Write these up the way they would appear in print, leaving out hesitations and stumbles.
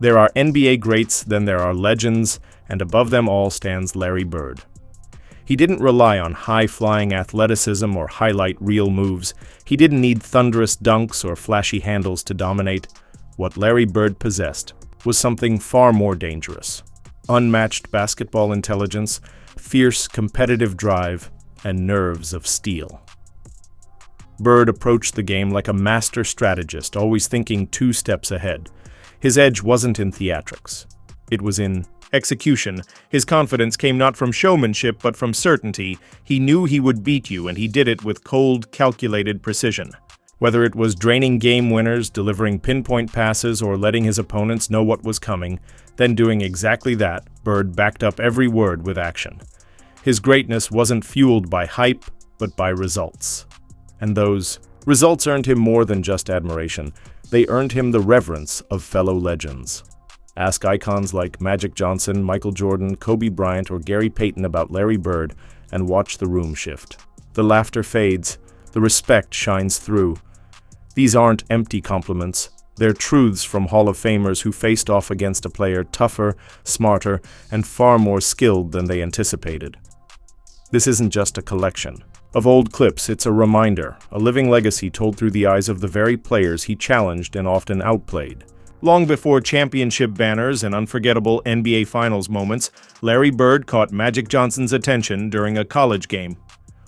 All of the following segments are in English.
There are NBA greats, then there are legends, and above them all stands Larry Bird. He didn't rely on high-flying athleticism or highlight reel moves. He didn't need thunderous dunks or flashy handles to dominate. What Larry Bird possessed was something far more dangerous. Unmatched basketball intelligence, fierce competitive drive, and nerves of steel. Bird approached the game like a master strategist, always thinking 2 steps ahead. His edge wasn't in theatrics. It was in execution. His confidence came not from showmanship, but from certainty. He knew he would beat you, and he did it with cold, calculated precision. Whether it was draining game winners, delivering pinpoint passes, or letting his opponents know what was coming, then doing exactly that, Bird backed up every word with action. His greatness wasn't fueled by hype, but by results. And those results earned him more than just admiration. They earned him the reverence of fellow legends. Ask icons like Magic Johnson, Michael Jordan, Kobe Bryant, or Gary Payton about Larry Bird, and watch the room shift. The laughter fades, the respect shines through. These aren't empty compliments. They're truths from Hall of Famers who faced off against a player tougher, smarter, and far more skilled than they anticipated. This isn't just a collection of old clips, it's a reminder, a living legacy told through the eyes of the very players he challenged and often outplayed. Long before championship banners and unforgettable NBA Finals moments, Larry Bird caught Magic Johnson's attention during a college game.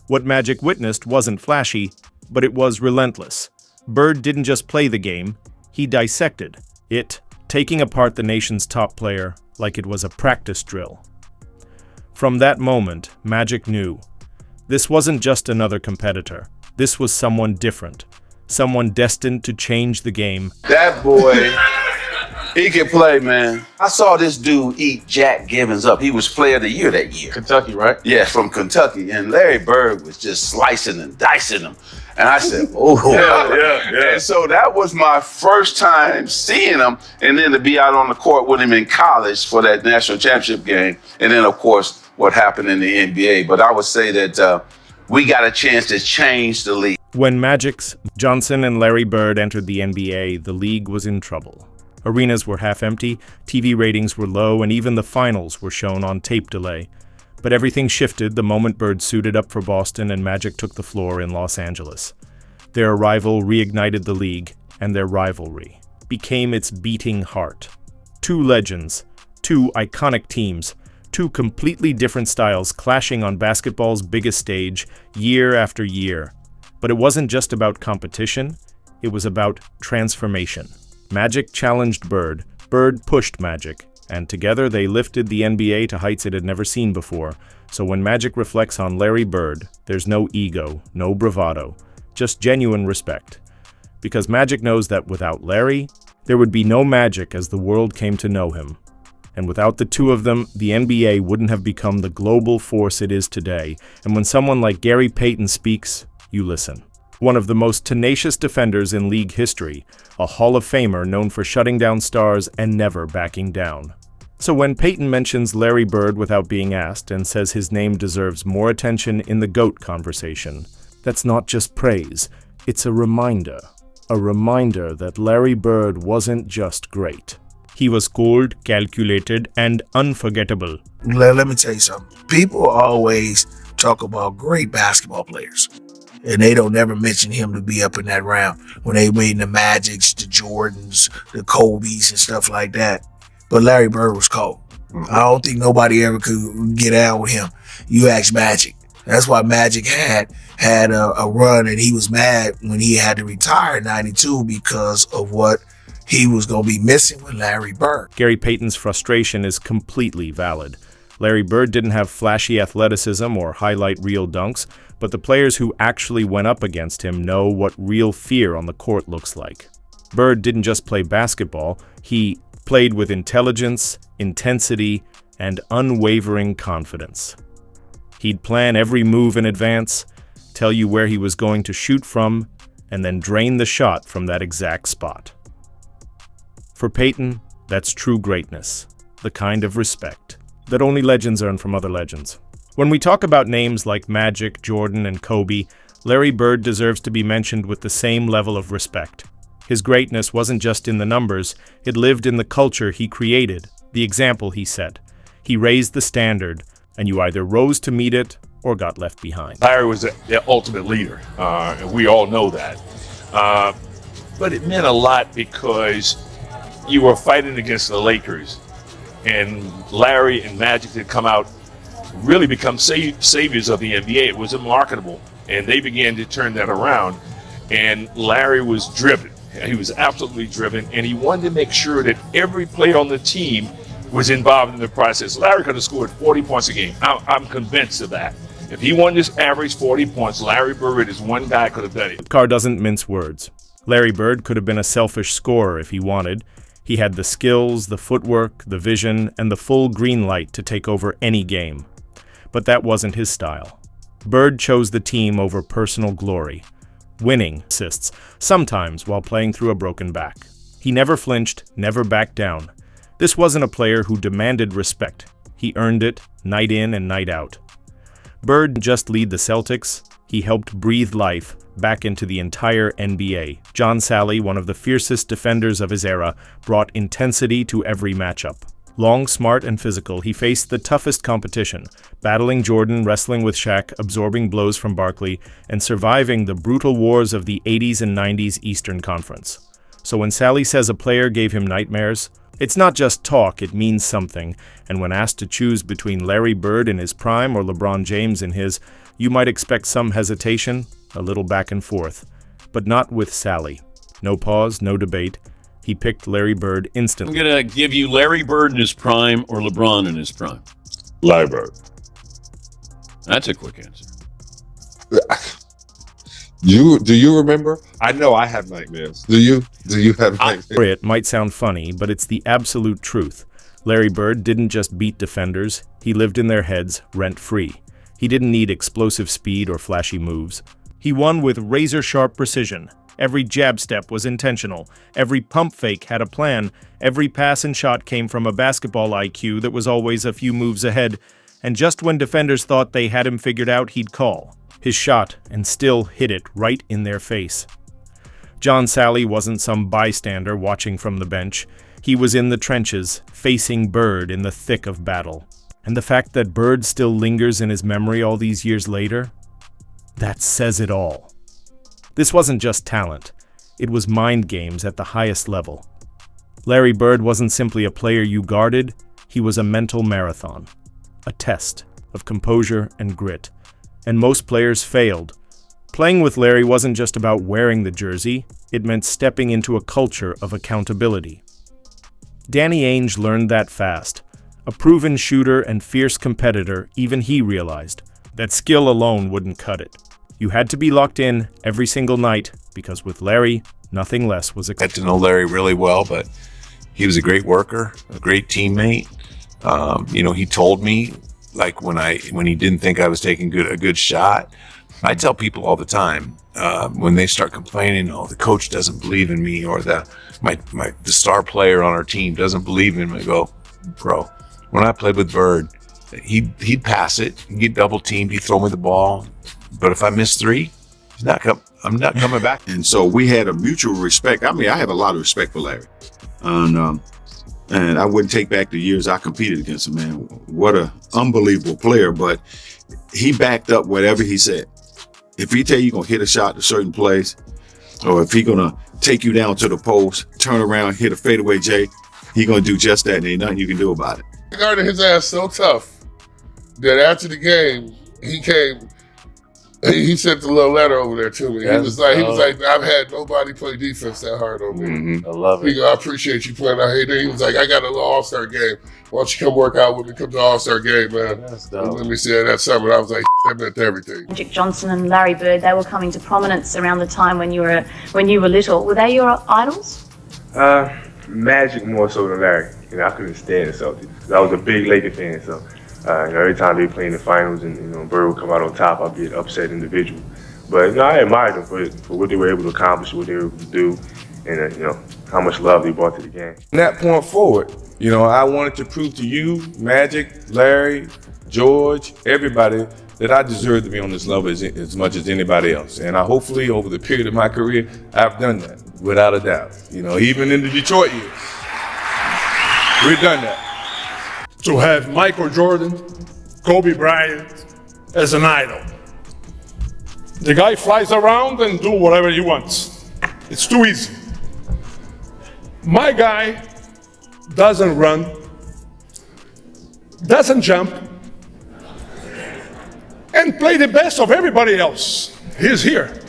What Magic witnessed wasn't flashy, but it was relentless. Bird didn't just play the game, he dissected it, taking apart the nation's top player like it was a practice drill. From that moment, Magic knew. This wasn't just another competitor. This was someone different. Someone destined to change the game. That boy, he can play, man. I saw this dude eat Jack Givens up. He was player of the year that year. Kentucky, right? Yeah, from Kentucky. And Larry Bird was just slicing and dicing him. And I said, oh. Yeah. And so that was my first time seeing him. And then to be out on the court with him in college for that national championship game. And then, of course, what happened in the NBA. But I would say that we got a chance to change the league. When Magic's Johnson and Larry Bird entered the NBA, the league was in trouble. Arenas were half empty, TV ratings were low, and even the finals were shown on tape delay. But everything shifted the moment Bird suited up for Boston and Magic took the floor in Los Angeles. Their arrival reignited the league, and their rivalry became its beating heart. 2 legends, 2 iconic teams, 2 completely different styles clashing on basketball's biggest stage year after year. But it wasn't just about competition, it was about transformation. Magic challenged Bird, Bird pushed Magic, and together they lifted the NBA to heights it had never seen before. So when Magic reflects on Larry Bird, there's no ego, no bravado, just genuine respect. Because Magic knows that without Larry, there would be no Magic as the world came to know him. And without the 2 of them, the NBA wouldn't have become the global force it is today. And when someone like Gary Payton speaks, you listen. One of the most tenacious defenders in league history, a Hall of Famer known for shutting down stars and never backing down. So when Payton mentions Larry Bird without being asked and says his name deserves more attention in the GOAT conversation, that's not just praise, it's a reminder that Larry Bird wasn't just great. He was cold, calculated, and unforgettable. Let me tell you something. People always talk about great basketball players. And they don't ever mention him to be up in that round when they made the Magics, the Jordans, the Kobes and stuff like that. But Larry Bird was cold. I don't think nobody ever could get out with him. You ask Magic. That's why Magic had a run, and he was mad when he had to retire in 92 because of what he was going to be missing with Larry Bird. Gary Payton's frustration is completely valid. Larry Bird didn't have flashy athleticism or highlight reel dunks, but the players who actually went up against him know what real fear on the court looks like. Bird didn't just play basketball, he played with intelligence, intensity, and unwavering confidence. He'd plan every move in advance, tell you where he was going to shoot from, and then drain the shot from that exact spot. For Payton, that's true greatness, the kind of respect that only legends earn from other legends. When we talk about names like Magic, Jordan, and Kobe, Larry Bird deserves to be mentioned with the same level of respect. His greatness wasn't just in the numbers, it lived in the culture he created, the example he set. He raised the standard, and you either rose to meet it or got left behind. Larry was the ultimate leader, and we all know that. But it meant a lot because you were fighting against the Lakers, and Larry and Magic had come out, really become saviors of the NBA. It was unmarketable, and they began to turn that around. And Larry was driven. He was absolutely driven, and he wanted to make sure that every player on the team was involved in the process. Larry could have scored 40 points a game. I'm convinced of that. If he wanted to average 40 points, Larry Bird is one guy could have done it. Carr doesn't mince words. Larry Bird could have been a selfish scorer if he wanted. He had the skills, the footwork, the vision, and the full green light to take over any game. But that wasn't his style. Bird chose the team over personal glory. Winning assists, sometimes while playing through a broken back. He never flinched, never backed down. This wasn't a player who demanded respect. He earned it, night in and night out. Bird didn't just lead the Celtics, he helped breathe life back into the entire NBA. John Salley, one of the fiercest defenders of his era, brought intensity to every matchup. Long, smart, and physical, he faced the toughest competition, battling Jordan, wrestling with Shaq, absorbing blows from Barkley, and surviving the brutal wars of the 80s and 90s Eastern Conference. So when Salley says a player gave him nightmares, it's not just talk, it means something, and when asked to choose between Larry Bird in his prime or LeBron James in his, you might expect some hesitation, a little back and forth. But not with Salley. No pause, no debate. He picked Larry Bird instantly. I'm going to give you Larry Bird in his prime or LeBron in his prime. Larry Bird. That's a quick answer. Do you remember? I know I have nightmares. Do you have nightmares? It might sound funny, but it's the absolute truth. Larry Bird didn't just beat defenders, he lived in their heads rent-free. He didn't need explosive speed or flashy moves. He won with razor-sharp precision. Every jab step was intentional. Every pump fake had a plan. Every pass and shot came from a basketball IQ that was always a few moves ahead. And just when defenders thought they had him figured out, he'd call his shot and still hit it right in their face. John Salley wasn't some bystander watching from the bench. He was in the trenches, facing Bird in the thick of battle. And the fact that Bird still lingers in his memory all these years later, that says it all. This wasn't just talent, it was mind games at the highest level. Larry Bird wasn't simply a player you guarded, he was a mental marathon, a test of composure and grit. And most players failed. Playing with Larry wasn't just about wearing the jersey, it meant stepping into a culture of accountability. Danny Ainge learned that fast. A proven shooter and fierce competitor, even he realized that skill alone wouldn't cut it. You had to be locked in every single night, because with Larry, nothing less was Got to know Larry really well, but he was a great worker, a great teammate. He told me, like when he didn't think I was taking a good shot. I tell people all the time when they start complaining, oh, the coach doesn't believe in me, or the star player on our team doesn't believe in me. I go, bro, when I played with Bird, he'd pass it, he'd get double teamed, he'd throw me the ball. But if I miss three, I'm not coming back. And so we had a mutual respect. I mean, I have a lot of respect for Larry. And I wouldn't take back the years I competed against him, man. What an unbelievable player. But he backed up whatever he said. If he tell you going to hit a shot to a certain place, or if he going to take you down to the post, turn around, hit a fadeaway J, he going to do just that, and ain't nothing you can do about it. I guarded his ass so tough that after the game, he came. He sent a little letter over there to me. He was like, I've had nobody play defense that hard on me. Mm-hmm. I love it. He go, I appreciate you playing out here. He was like, I got a little All-Star game. Why don't you come work out with me? Come to All-Star game, man. That's dope. And let me see that summer. I was like, that meant everything. Magic Johnson and Larry Bird, they were coming to prominence around the time when you were little. Were they your idols? Magic more so than Larry. I couldn't stand the Celtics. I was a big Lakers fan, so every time they play in the finals and Bird would come out on top, I'd be an upset individual. But I admired them for what they were able to accomplish, what they were able to do, and how much love they brought to the game. From that point forward, I wanted to prove to you, Magic, Larry, George, everybody, that I deserve to be on this level as much as anybody else. And hopefully over the period of my career, I've done that. without a doubt. Even in the Detroit years, we've done that. To have Michael Jordan, Kobe Bryant as an idol. The guy flies around and do whatever he wants. It's too easy. My guy doesn't run, doesn't jump, and play the best of everybody else. He's here.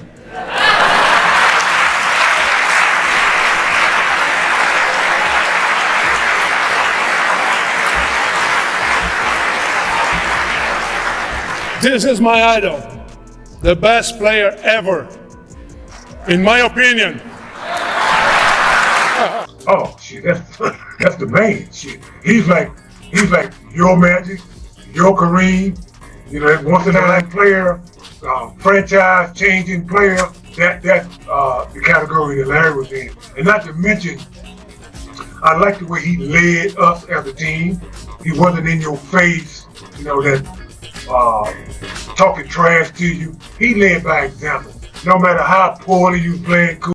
This is my idol, the best player ever, in my opinion. Oh shit, that's the man. Shit, he's like your Magic, your Kareem. Once in a lifetime player, franchise changing player. That's the category that Larry was in. And not to mention, I like the way he led us as a team. He wasn't in your face, that talking trash to you. He led by example. No matter how poorly you playing,